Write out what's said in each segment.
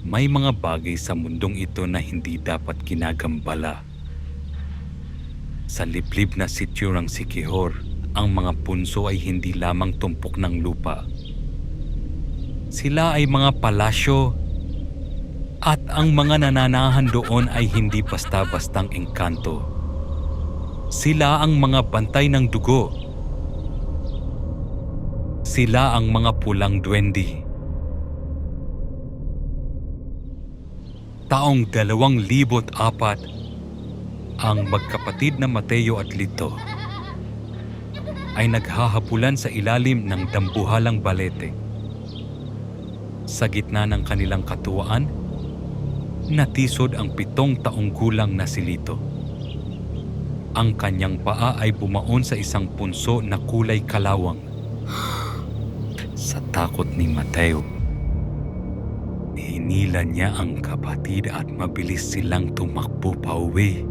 May mga bagay sa mundong ito na hindi dapat ginagambala. Sa liblib na sityurang Siquijor, ang mga punso ay hindi lamang tumpok ng lupa. Sila ay mga palasyo at ang mga nananahan doon ay hindi basta-bastang engkanto. Sila ang mga bantay ng dugo. Sila ang mga pulang duwende. Taong 2004, ang magkapatid na Mateo at Lito ay naghahapulan sa ilalim ng dambuhalang balete. Sa gitna ng kanilang katuwaan, natisod ang 7 taong gulang na si Lito. Ang kanyang paa ay bumaon sa isang punso na kulay kalawang. Sa takot ni Mateo, hinila niya ang kapatid at mabilis silang tumakbo pauwi.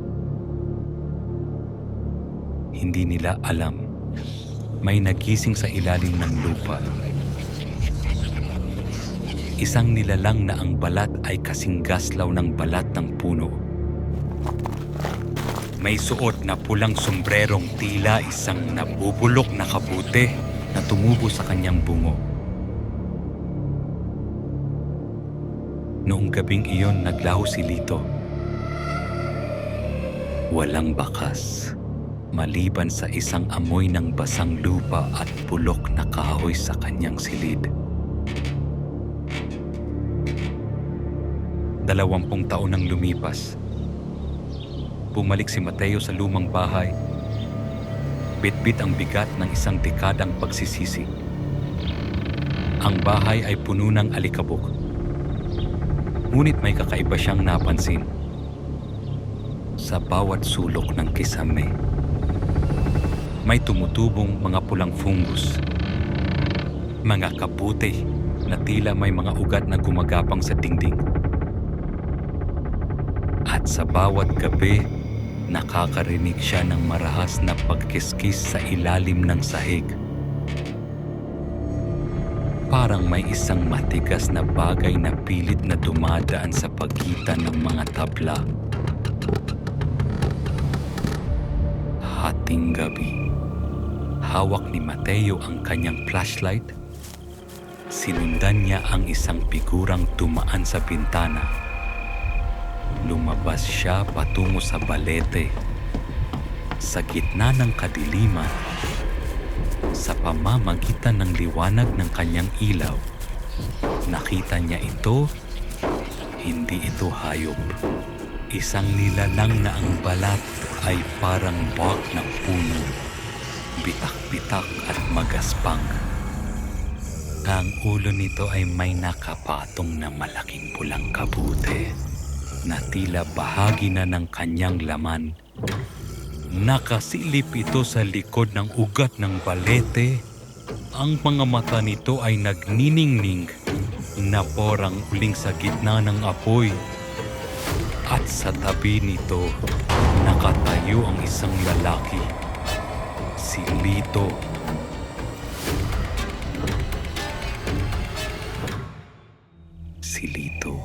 Hindi nila alam, may nagising sa ilalim ng lupa. Isang nilalang na ang balat ay kasing gaslaw ng balat ng puno. May suot na pulang sombrerong tila isang nabubulok na kabute na tumubo sa kanyang bungo. Noong gabing iyon, naglaho si Lito. Walang bakas, maliban sa isang amoy ng basang lupa at bulok na kahoy sa kanyang silid. 20 taon nang lumipas. Bumalik si Mateo sa lumang bahay. Bitbit ang bigat ng isang dekadang pagsisisi. Ang bahay ay puno ng alikabok. Ngunit may kakaiba siyang napansin. Sa bawat sulok ng kisame, may tumutubong mga pulang fungus. Mga kabute na tila may mga ugat na gumagapang sa dingding. At sa bawat gabi, nakakarinig siya ng marahas na pagkiskis sa ilalim ng sahig. Parang may isang matigas na bagay na pilit na dumadaan sa pagitan ng mga tabla. Hating gabi, hawak ni Mateo ang kanyang flashlight. Sinundan niya ang isang figurang dumaan sa bintana. Lumabas siya patungo sa balete. Sa gitna ng kadiliman, sa pamamagitan ng liwanag ng kanyang ilaw, nakita niya ito. Hindi ito hayop. Isang nilalang na ang balat ay parang bark ng puno, bitak-bitak at magaspang. Ang ulo nito ay may nakapatong na malaking pulang kabute na tila bahagi na ng kanyang laman. Nakasilip ito sa likod ng ugat ng balete. Ang mga mata nito ay nagniningning na porang uling sa gitna ng apoy. At sa tabi nito, nakatayo ang isang lalaki, si Lito. Si Lito,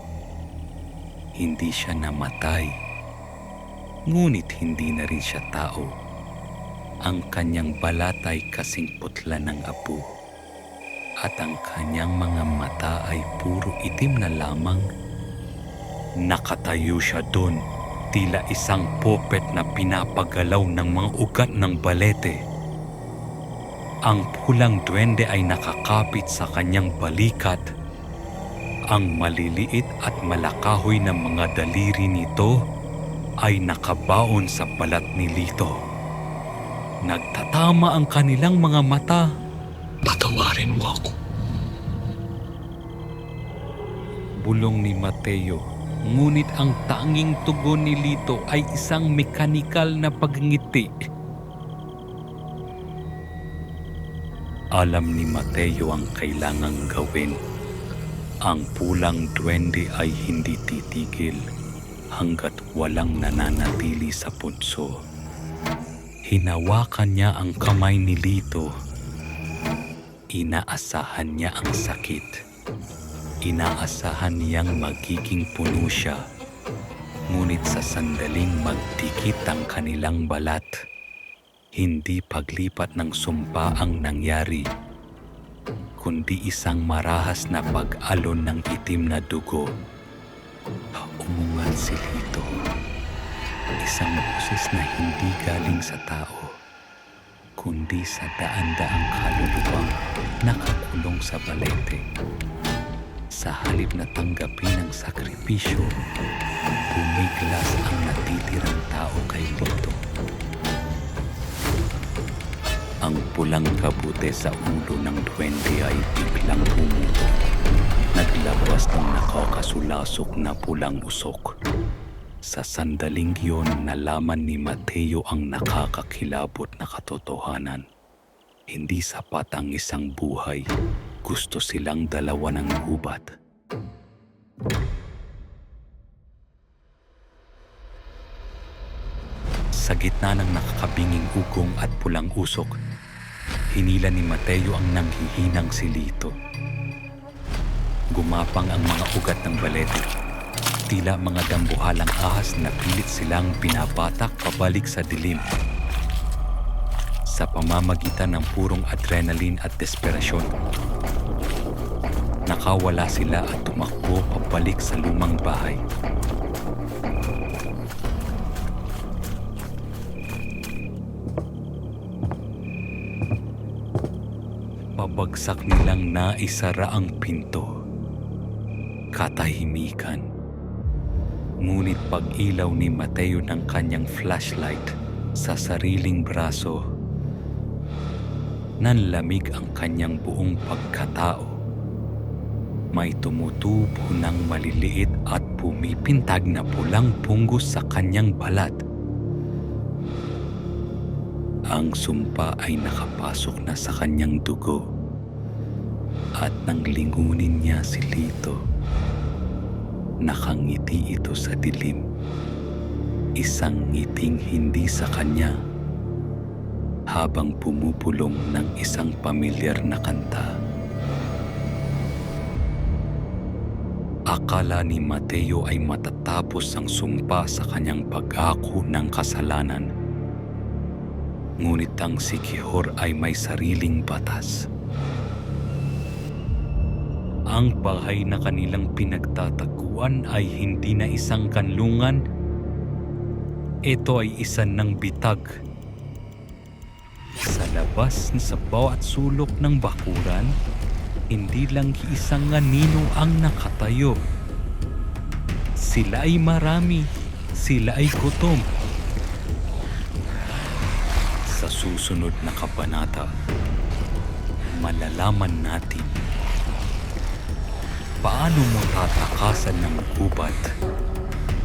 hindi siya namatay. Ngunit hindi na rin siya tao. Ang kanyang balat ay kasing putla ng apo. At ang kanyang mga mata ay puro itim na lamang. Nakatayo siya doon, tila isang puppet na pinapagalaw ng mga ugat ng balete. Ang pulang duwende ay nakakapit sa kanyang balikat. Ang maliliit at malakahoy na mga daliri nito ay nakabaon sa balat ni Lito. Nagtatama ang kanilang mga mata. Patawarin mo ako. Bulong ni Mateo, ngunit ang tanging tugon ni Lito ay isang mekanikal na pagngiti. Alam ni Mateo ang kailangang gawin. Ang pulang duwende ay hindi titigil hanggat walang nananatili sa punso. Hinawakan niya ang kamay ni Lito. Inaasahan niya ang sakit. Inaasahan niyang magiging puno siya, ngunit sa sandaling magdikit ang kanilang balat, hindi paglipat ng sumpa ang nangyari, kundi isang marahas na pag-alon ng itim na dugo. Umungal si Lito, isang boses na hindi galing sa tao, kundi sa daan-daang kaluluwang nakakulong sa balete. Sa halip na tanggapin ang sakripisyo, bumiglas ang natitirang tao kay Lito. Ang pulang kabute sa ulo ng duwende ay biglang pumuto. Naglabas ng nakakasulasok na pulang usok. Sa sandaling yun, nalaman ni Mateo ang nakakakilabot na katotohanan. Hindi sapat ang isang buhay. Gusto silang dalawa ng gubat. Sa gitna ng nakakabinging ugong at pulang usok, hinila ni Mateo ang nanghihinang si Lito. Gumapang ang mga ugat ng balete. Tila mga dambuhalang ahas na pilit silang binabatak pabalik sa dilim. Sa pamamagitan ng purong adrenaline at desperasyon, nakawala sila at tumakbo pabalik sa lumang bahay. Pabagsak nilang naisara ang pinto. Katahimikan. Ngunit pag-ilaw ni Mateo ng kanyang flashlight sa sariling braso, nanlamig ang kanyang buong pagkatao. May tumutubo ng maliliit at pumipintag na pulang punggos sa kanyang balat. Ang sumpa ay nakapasok na sa kanyang dugo at nang lingunin niya si Lito, nakangiti ito sa dilim. Isang ngiting hindi sa kanya habang pumupulong ng isang pamilyar na kanta. Akala ni Mateo ay matatapos ang sumpa sa kanyang pag-ako ng kasalanan. Ngunit ang Siquijor ay may sariling batas. Ang bahay na kanilang pinagtataguan ay hindi na isang kanlungan. Ito ay isa ng bitag. Sa labas sa bawat sulok ng bakuran, hindi lang isang anino ang nakatayo. Sila ay marami, sila ay gutom. Sa susunod na kabanata, malalaman natin paano mo tatakasan ng gubat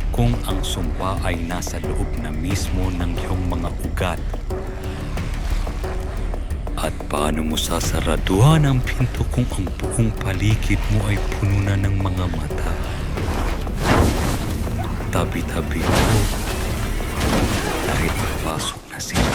kung ang sumpa ay nasa loob na mismo ng iyong mga ugat. At paano mo sasaraduhan ang pinto kung ang buong paligid mo ay puno na ng mga mata? Tabi-tabi mo dahil ipasok na sila.